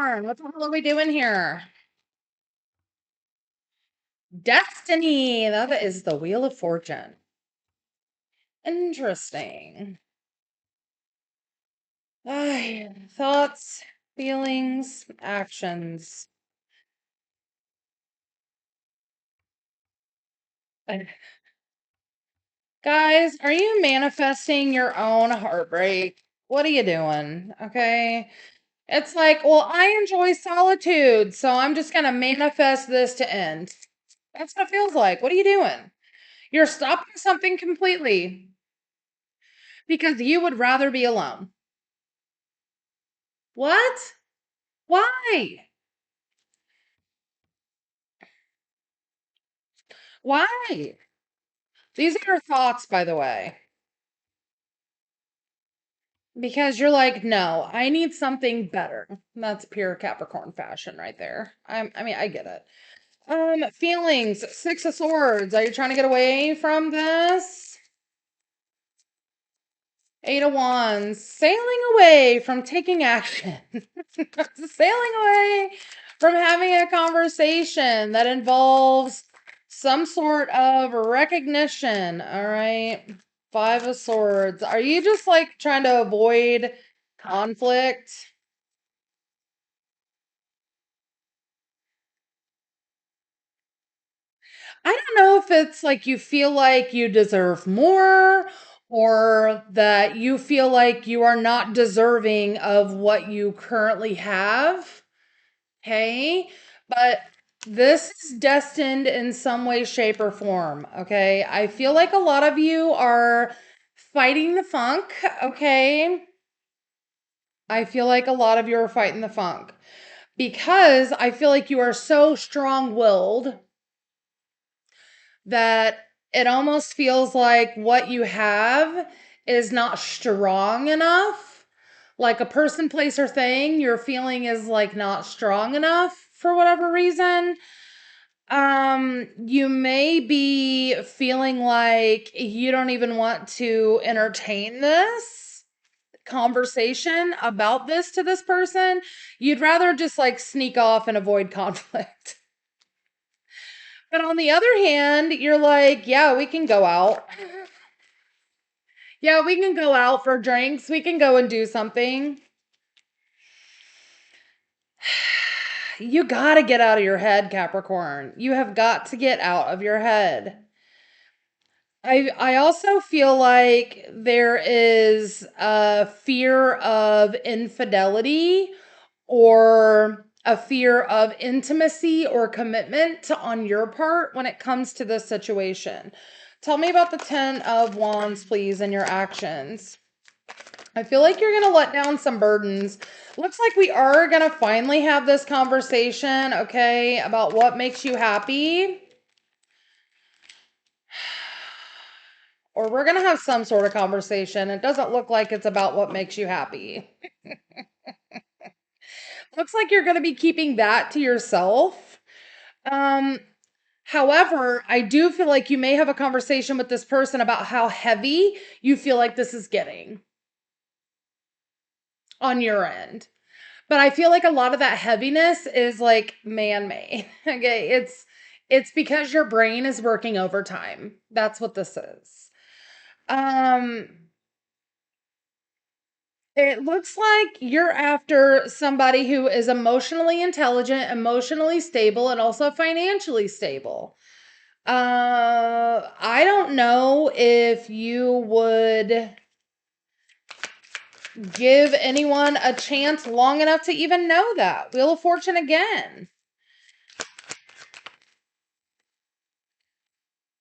Capricorn, what the hell are we doing here? Destiny. That is the Wheel of Fortune. Interesting. Thoughts, feelings, actions. Uh, Guys, are you manifesting your own heartbreak? What are you doing? Okay. It's like, well, I enjoy solitude, so I'm just going to manifest this to end. That's what it feels like. What are you doing? You're stopping something completely because you would rather be alone. What? Why? Why? These are your thoughts, by the way. Because you're like, no, I need something better. That's pure Capricorn fashion right there. I mean, I get it. Feelings, Six of Swords. Are you trying to get away from this? Eight of Wands, sailing away from taking action. Sailing away from having a conversation that involves some sort of recognition. All right. Five of Swords. Are you just like trying to avoid conflict? I don't know if it's like you feel like you deserve more or that you feel like you are not deserving of what you currently have. Okay. But this is destined in some way, shape, or form. Okay. I feel like a lot of you are fighting the funk. Okay. I feel like a lot of you are fighting the funk because I feel like you are so strong willed that it almost feels like what you have is not strong enough. Like a person, place, or thing, your feeling is like not strong enough for whatever reason. You may be feeling like you don't even want to entertain this conversation about this to this person. You'd rather just like sneak off and avoid conflict. But on the other hand, you're like, yeah, we can go out. Yeah, we can go out for drinks. We can go and do something. You got to get out of your head, Capricorn. You have got to get out of your head. I also feel like there is a fear of infidelity or a fear of intimacy or commitment on your part when it comes to this situation. Tell me about the 10 of Wands, please, and your actions. I feel like you're going to let down some burdens. Looks like we are going to finally have this conversation, okay, about what makes you happy. Or we're going to have some sort of conversation. It doesn't look like it's about what makes you happy. Looks like you're going to be keeping that to yourself. However, I do feel like you may have a conversation with this person about how heavy you feel like this is getting on your end. But I feel like a lot of that heaviness is like man-made. Okay, it's because your brain is working overtime. That's what this is. Um It looks like you're after somebody who is emotionally intelligent, emotionally stable, and also financially stable. I don't know if you would give anyone a chance long enough to even know that. Wheel of Fortune again.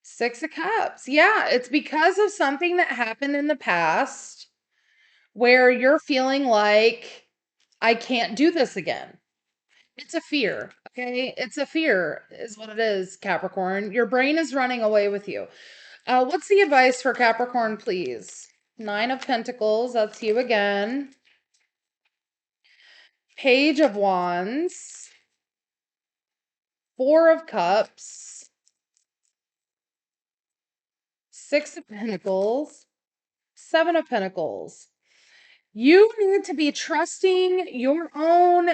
Six of Cups. Yeah, it's because of something that happened in the past where you're feeling like, I can't do this again. It's a fear, okay? It's a fear, is what it is, Capricorn. Your brain is running away with you. What's the advice for Capricorn, please? Nine of Pentacles, that's you again. Page of Wands. Four of Cups. Six of Pentacles. Seven of Pentacles. You need to be trusting your own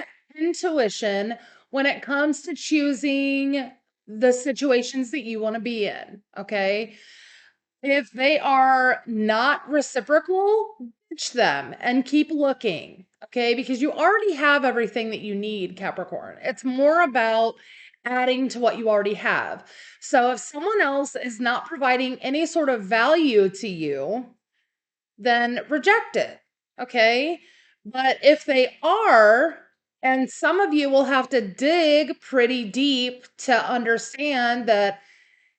intuition when it comes to choosing the situations that you want to be in. Okay. If they are not reciprocal, ditch them and keep looking. Okay. Because you already have everything that you need, Capricorn. It's more about adding to what you already have. So if someone else is not providing any sort of value to you, then reject it. Okay. But if they are, and some of you will have to dig pretty deep to understand that,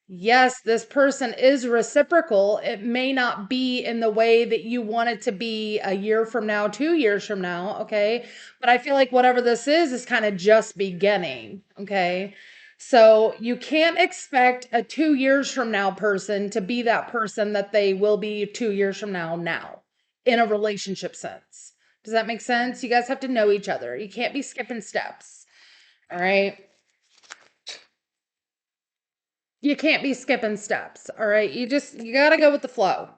yes, this person is reciprocal. It may not be in the way that you want it to be a year from now, 2 years from now. Okay. But I feel like whatever this is kind of just beginning. Okay. So you can't expect a 2 years from now person to be that person that they will be 2 years from now in a relationship sense. Does that make sense? You guys have to know each other. You can't be skipping steps. All right. You can't be skipping steps. All right. You got to go with the flow.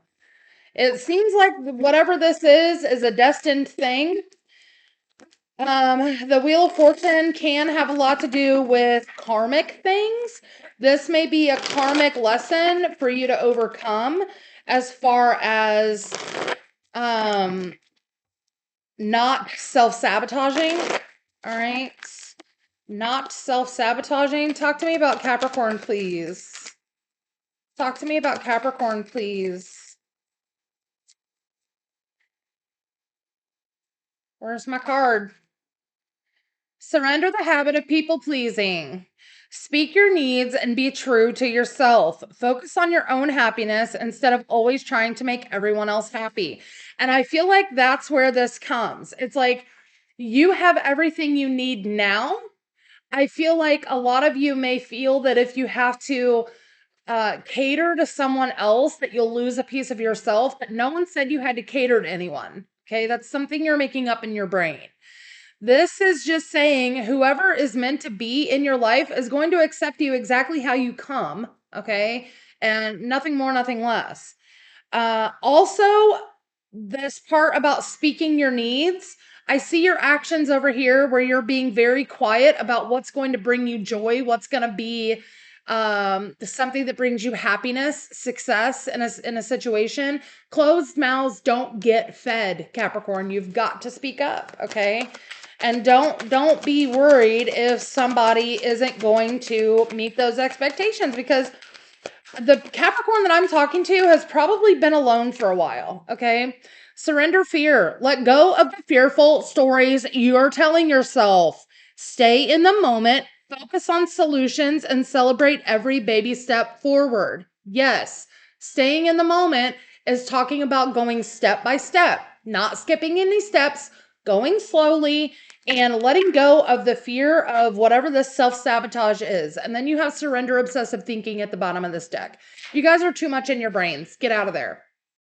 It seems like whatever this is a destined thing. The Wheel of Fortune can have a lot to do with karmic things. This may be a karmic lesson for you to overcome as far as not self-sabotaging. All right. Not self-sabotaging. Talk to me about Capricorn, please. Talk to me about Capricorn, please. Where's my card? Surrender the habit of people pleasing. Speak your needs and be true to yourself. Focus on your own happiness instead of always trying to make everyone else happy. And I feel like that's where this comes. It's like you have everything you need now. I feel like a lot of you may feel that if you have to cater to someone else, that you'll lose a piece of yourself, but no one said you had to cater to anyone. Okay. That's something you're making up in your brain. This is just saying whoever is meant to be in your life is going to accept you exactly how you come. Okay. And nothing more, nothing less. Also, this part about speaking your needs, I see your actions over here where you're being very quiet about what's going to bring you joy, what's going to be something that brings you happiness, success in a situation. Closed mouths don't get fed, Capricorn. You've got to speak up, okay? And don't be worried if somebody isn't going to meet those expectations, because the Capricorn that I'm talking to has probably been alone for a while, okay? Surrender fear. Let go of the fearful stories you're telling yourself. Stay in the moment, focus on solutions, and celebrate every baby step forward. Yes, staying in the moment is talking about going step by step, not skipping any steps, going slowly, and letting go of the fear of whatever this self-sabotage is. And then you have surrender obsessive thinking at the bottom of this deck. You guys are too much in your brains. Get out of there.